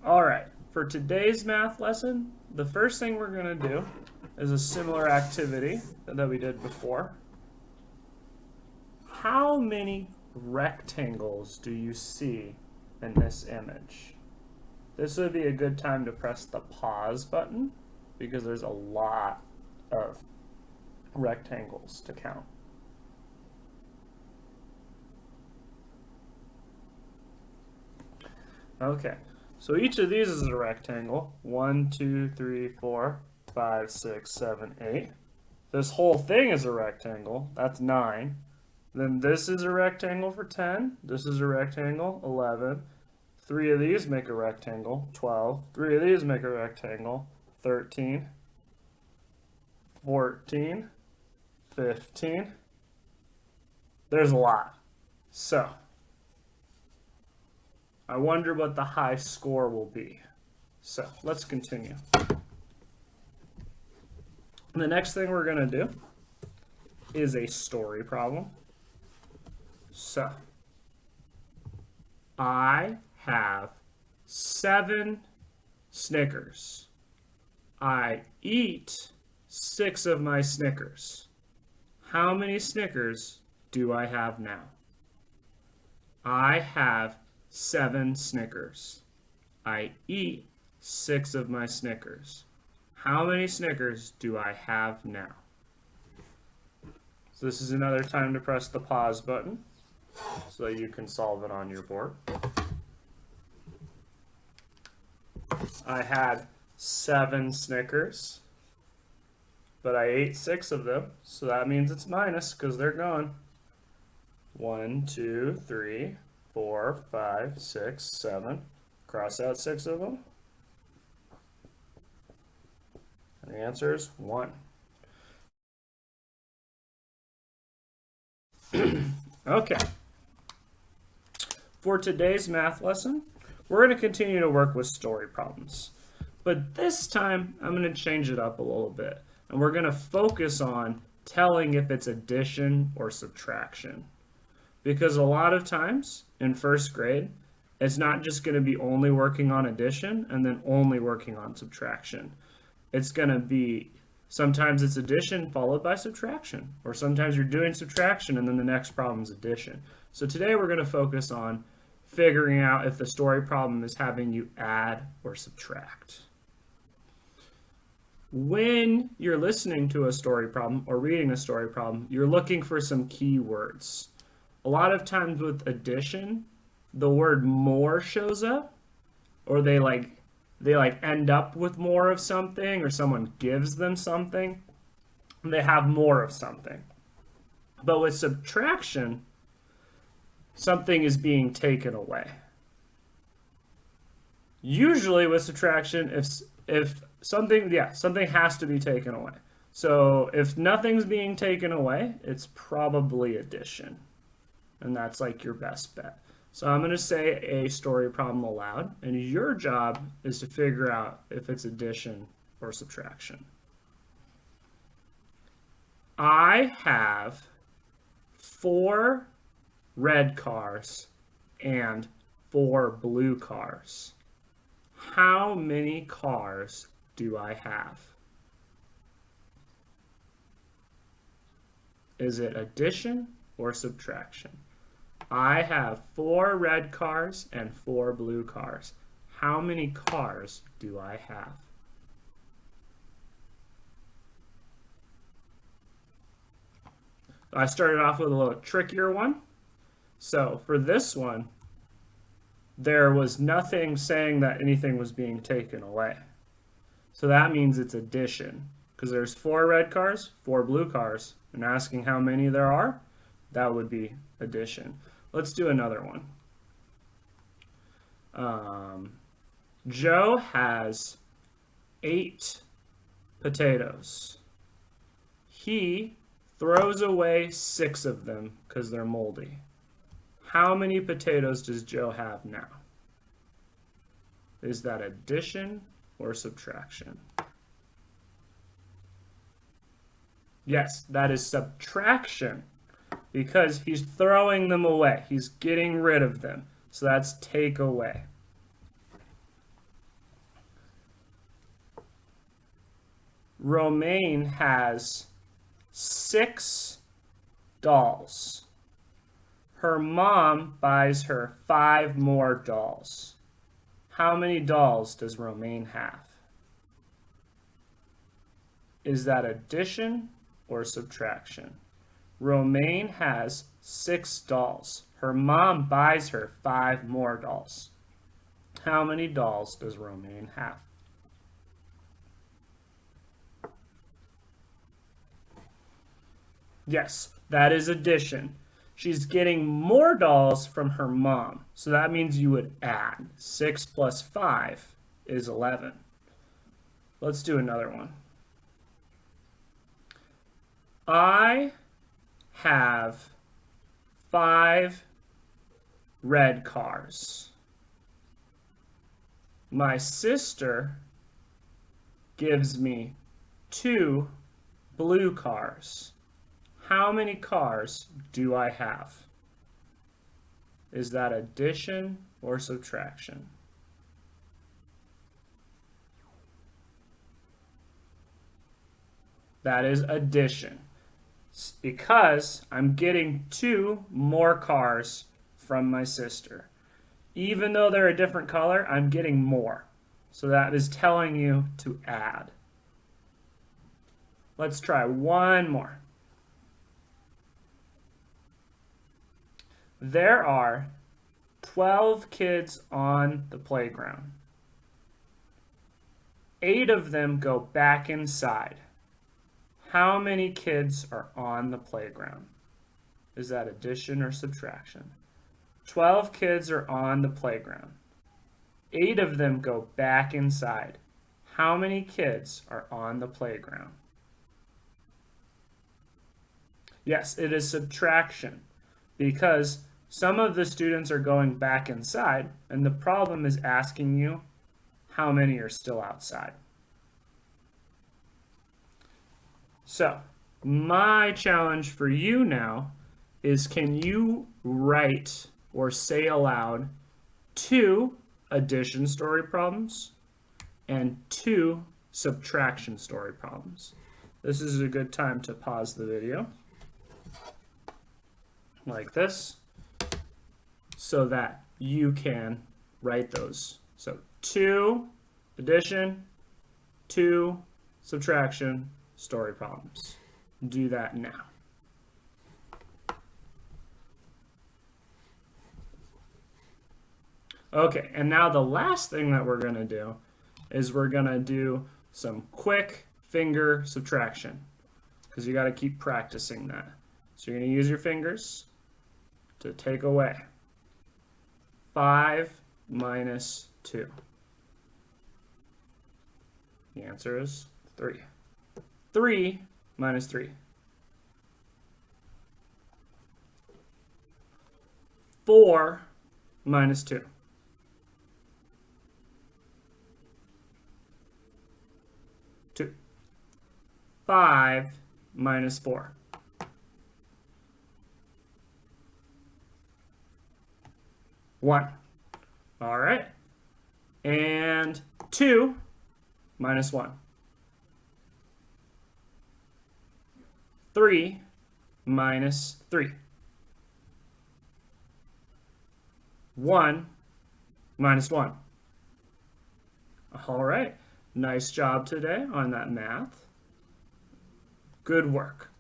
All right, for today's math lesson, the first thing we're going to do is a similar activity that we did before. How many rectangles do you see in this image? This would be a good time to press the pause button because there's a lot of rectangles to count. Okay, so each of these is a rectangle. 1, 2, 3, 4, 5, 6, 7, 8. This whole thing is a rectangle. That's 9. Then this is a rectangle for 10. This is a rectangle, 11. 3 of these make a rectangle, 12. 3 of these make a rectangle, 13. 14. 15. There's a lot. So, I wonder what the high score will be. So, let's continue. The next thing we're going to do is a story problem. So, I have 7 Snickers. I eat 6 of my Snickers. How many Snickers do I have now? I have 7 Snickers. I eat 6 of my Snickers. How many Snickers do I have now? So this is another time to press the pause button so that you can solve it on your board. I had 7 Snickers, but I ate 6 of them, so that means it's minus because they're gone. 1, 2, 3, 4, 5, 6, 7. Cross out 6 of them. And the answer is 1. Okay. For today's math lesson, we're going to continue to work with story problems. But this time, I'm going to change it up a little bit. And we're going to focus on telling if it's addition or subtraction. Because a lot of times in first grade, it's not just going to be only working on addition and then only working on subtraction. It's going to be, sometimes it's addition followed by subtraction, or sometimes you're doing subtraction and then the next problem is addition. So today we're going to focus on figuring out if the story problem is having you add or subtract. When you're listening to a story problem or reading a story problem, you're looking for some key words. A lot of times with addition, the word more shows up, or they end up with more of something, or someone gives them something. They have more of something. But with subtraction, something is being taken away. Usually with subtraction, if something has to be taken away. So if nothing's being taken away, it's probably addition. And that's like your best bet. So I'm going to say a story problem aloud, and your job is to figure out if it's addition or subtraction. I have 4 red cars and 4 blue cars. How many cars do I have? Is it addition or subtraction? I have 4 red cars and 4 blue cars. How many cars do I have? I started off with a little trickier one. So for this one, there was nothing saying that anything was being taken away. So that means it's addition, because there's 4 red cars, 4 blue cars, and asking how many there are, that would be addition. Let's do another one. Joe has 8 potatoes. He throws away 6 of them because they're moldy. How many potatoes does Joe have now? Is that addition or subtraction? Yes, that is subtraction, because he's throwing them away. He's getting rid of them. So that's take away. Romaine has 6 dolls. Her mom buys her 5 more dolls. How many dolls does Romaine have? Is that addition or subtraction? Romaine has 6 dolls. Her mom buys her 5 more dolls. How many dolls does Romaine have? Yes, that is addition. She's getting more dolls from her mom. So that means you would add. 6 plus 5 is 11. Let's do another one. I have 5 red cars. My sister gives me 2 blue cars. How many cars do I have? Is that addition or subtraction? That is addition, because I'm getting 2 more cars from my sister. Even though they're a different color, I'm getting more. So that is telling you to add. Let's try one more. There are 12 kids on the playground. 8 of them go back inside. How many kids are on the playground? Is that addition or subtraction? 12 kids are on the playground. 8 of them go back inside. How many kids are on the playground? Yes, it is subtraction, because some of the students are going back inside, and the problem is asking you how many are still outside. So, my challenge for you now is, can you write or say aloud 2 addition story problems and 2 subtraction story problems? This is a good time to pause the video like this so that you can write those. So 2 addition, 2 subtraction story problems. Do that now. Okay, and now the last thing that we're going to do is we're going to do some quick finger subtraction, because you got to keep practicing that. So you're going to use your fingers to take away 5 minus 2. The answer is 3. 3 minus 3. 4 minus 2. 2. 5 minus 4. 1. All right. And 2 minus 1. 3 minus 3. 1 minus 1. All right. Nice job today on that math. Good work.